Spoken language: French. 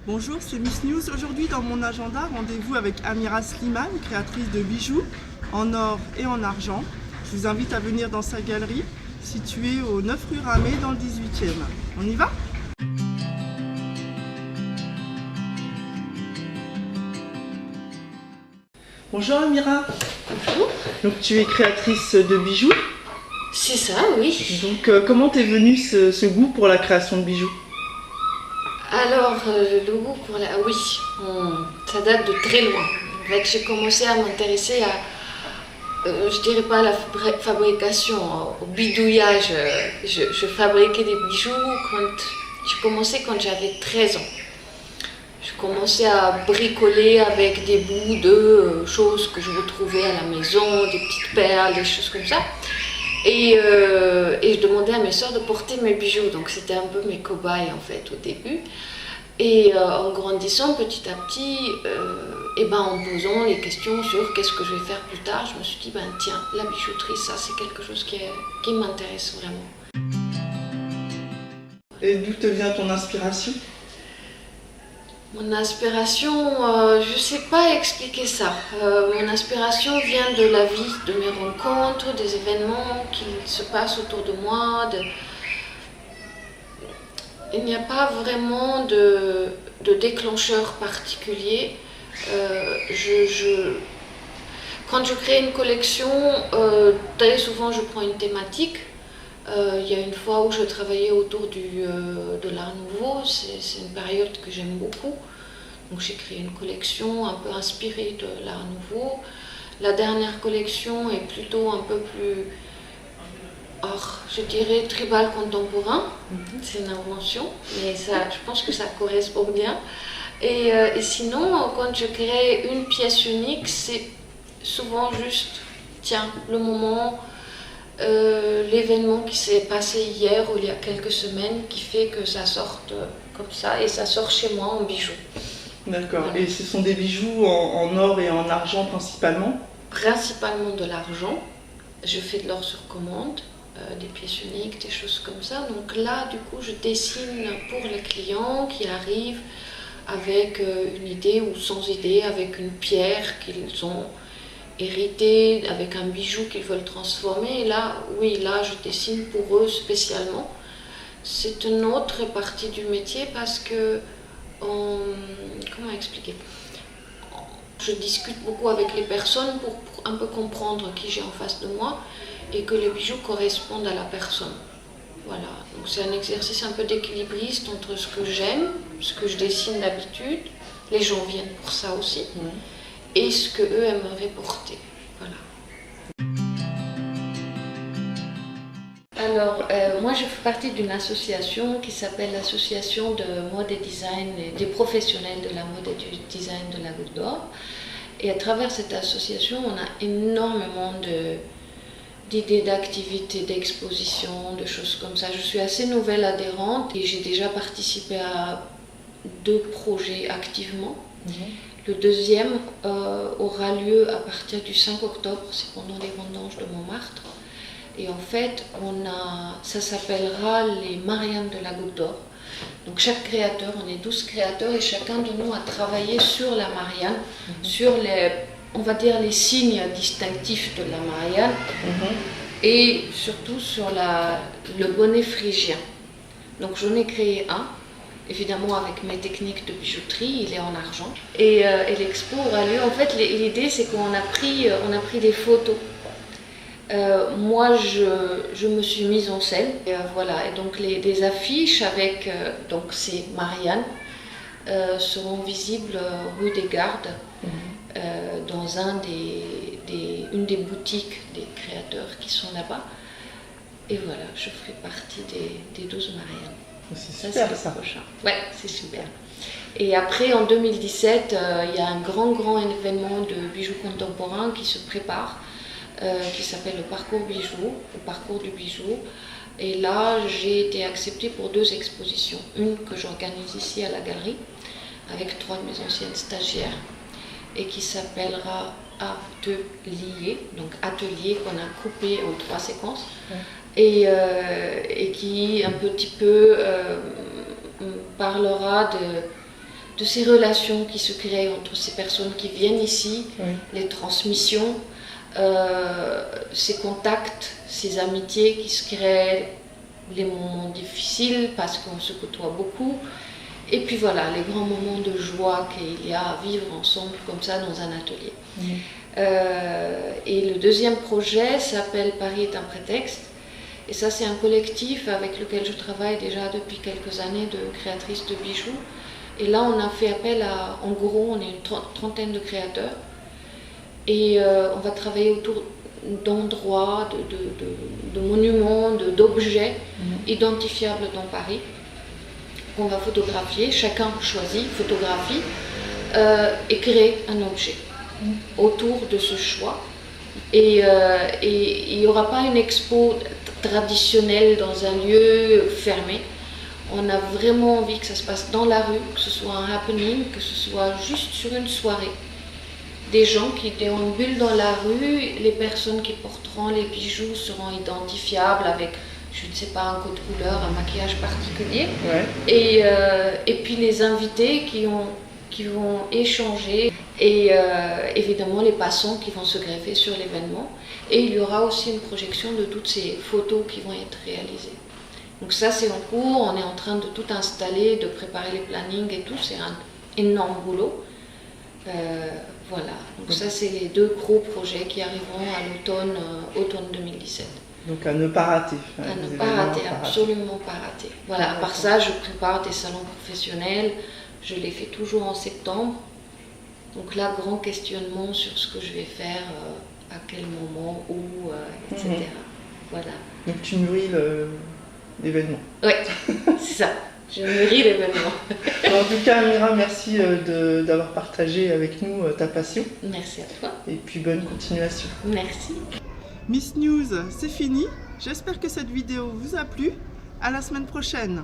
Bonjour, c'est Miss News. Aujourd'hui, dans mon agenda, rendez-vous avec Amira Slimane, créatrice de bijoux en or et en argent. Je vous invite à venir dans sa galerie, située au 9 rue Ramée, dans le 18e. On y va? Bonjour Amira. Bonjour. Donc tu es créatrice de bijoux. C'est ça, oui. Donc comment t'es venu ce goût pour la création de bijoux? Alors, le goût pour la... Oui, ça date de très loin. En fait, j'ai commencé à m'intéresser à, je dirais pas à la fabrication, au bidouillage. Je fabriquais des bijoux j'ai commencé quand j'avais 13 ans. Je commençais à bricoler avec des bouts de choses que je retrouvais à la maison, des petites perles, des choses comme ça. Et je demandais à mes soeurs de porter mes bijoux, donc c'était un peu mes cobayes en fait au début. Et en grandissant petit à petit, en posant les questions sur qu'est-ce que je vais faire plus tard, je me suis dit, tiens, la bijouterie, ça c'est quelque chose qui m'intéresse vraiment. Et d'où te vient ton inspiration? Mon inspiration, je ne sais pas expliquer ça. Mon inspiration vient de la vie, de mes rencontres, des événements qui se passent autour de moi. Il n'y a pas vraiment de déclencheur particulier. Quand je crée une collection, très souvent je prends une thématique. Il y a une fois où je travaillais autour de l'art nouveau, c'est une période que j'aime beaucoup. Donc j'ai créé une collection un peu inspirée de l'art nouveau. La dernière collection est plutôt un peu plus, je dirais, tribal contemporain. C'est une invention, mais ça, je pense que ça correspond bien. Et sinon, quand je crée une pièce unique, c'est souvent juste, tiens, le moment... l'événement qui s'est passé hier ou il y a quelques semaines qui fait que ça sorte comme ça et ça sort chez moi en bijoux. D'accord. Voilà. Et ce sont des bijoux en or et en argent principalement? Principalement de l'argent. Je fais de l'or sur commande, des pièces uniques, des choses comme ça. Donc là, du coup, je dessine pour les clients qui arrivent avec une idée ou sans idée, avec une pierre qu'ils ont hérité, avec un bijou qu'ils veulent transformer. Et là, oui, là, je dessine pour eux spécialement. C'est une autre partie du métier parce que, comment expliquer? Je discute beaucoup avec les personnes pour un peu comprendre qui j'ai en face de moi et que les bijoux correspondent à la personne. Voilà, donc c'est un exercice un peu d'équilibriste entre ce que j'aime, ce que je dessine d'habitude, les gens viennent pour ça aussi. Et ce qu'eux aimeraient porter. Voilà. Alors, moi je fais partie d'une association qui s'appelle l'Association de mode et design et des professionnels de la mode et du design de la Goutte d'Or. Et à travers cette association, on a énormément d'idées d'activités, d'expositions, de choses comme ça. Je suis assez nouvelle adhérente et j'ai déjà participé à 2 projets activement. Le deuxième aura lieu à partir du 5 octobre, c'est pendant les vendanges de Montmartre. Et en fait, ça s'appellera les Mariannes de la Goutte d'Or. Donc chaque créateur, on est 12 créateurs et chacun de nous a travaillé sur la Marianne, sur on va dire les signes distinctifs de la Marianne et surtout sur le bonnet phrygien. Donc j'en ai créé un. Évidemment avec mes techniques de bijouterie, il est en argent. Et l'expo aura lieu, en fait l'idée c'est qu'on a pris des photos. Moi je me suis mise en scène, et, voilà, et donc des affiches avec donc ces Mariannes seront visibles rue des Gardes, dans une des boutiques des créateurs qui sont là-bas. Et voilà, je ferai partie des 12 Mariannes. C'est super ça. Prochain. Ouais, c'est super. Et après, en 2017, il y a un grand événement de bijoux contemporains qui se prépare, qui s'appelle le parcours bijoux, le parcours du bijou. Et là, j'ai été acceptée pour 2 expositions. Une que j'organise ici à la galerie, avec 3 de mes anciennes stagiaires, et qui s'appellera Atelier, donc atelier qu'on a coupé en 3 séquences. Et qui un petit peu parlera de ces relations qui se créent entre ces personnes qui viennent ici, Oui. les transmissions, ces contacts, ces amitiés qui se créent, les moments difficiles parce qu'on se côtoie beaucoup. Et puis voilà, les grands moments de joie qu'il y a à vivre ensemble comme ça dans un atelier. Et le deuxième projet s'appelle Paris est un prétexte. Et ça, c'est un collectif avec lequel je travaille déjà depuis quelques années de créatrices de bijoux. Et là, on a fait appel à, en gros, on est une trentaine de créateurs. Et on va travailler autour d'endroits, de monuments, d'objets identifiables dans Paris qu'on va photographier. Chacun choisit, photographie et crée un objet autour de ce choix. Et il n'y aura pas une expo traditionnelle dans un lieu fermé. On a vraiment envie que ça se passe dans la rue, que ce soit un happening, que ce soit juste sur une soirée. Des gens qui déambulent dans la rue, les personnes qui porteront les bijoux seront identifiables avec, je ne sais pas, un code couleur, un maquillage particulier. Ouais. Et puis les invités qui vont échanger et évidemment les passants qui vont se greffer sur l'événement. Et il y aura aussi une projection de toutes ces photos qui vont être réalisées. Donc ça c'est en cours, on est en train de tout installer, de préparer les plannings et tout, c'est un énorme boulot. Voilà, donc ça c'est les deux gros projets qui arriveront à automne 2017. Donc à ne pas rater. À ne pas rater, absolument pas rater. Voilà, à part ça, je prépare des salons professionnels, je les fais toujours en septembre. Donc là, grand questionnement sur ce que je vais faire, à quel moment, où, etc. Voilà. Donc tu nourris l'événement. Oui, c'est ça. Je mûris l'événement. En tout cas, Amira, merci d'avoir partagé avec nous ta passion. Merci à toi. Et puis bonne continuation. Merci. Miss News, c'est fini. J'espère que cette vidéo vous a plu. À la semaine prochaine.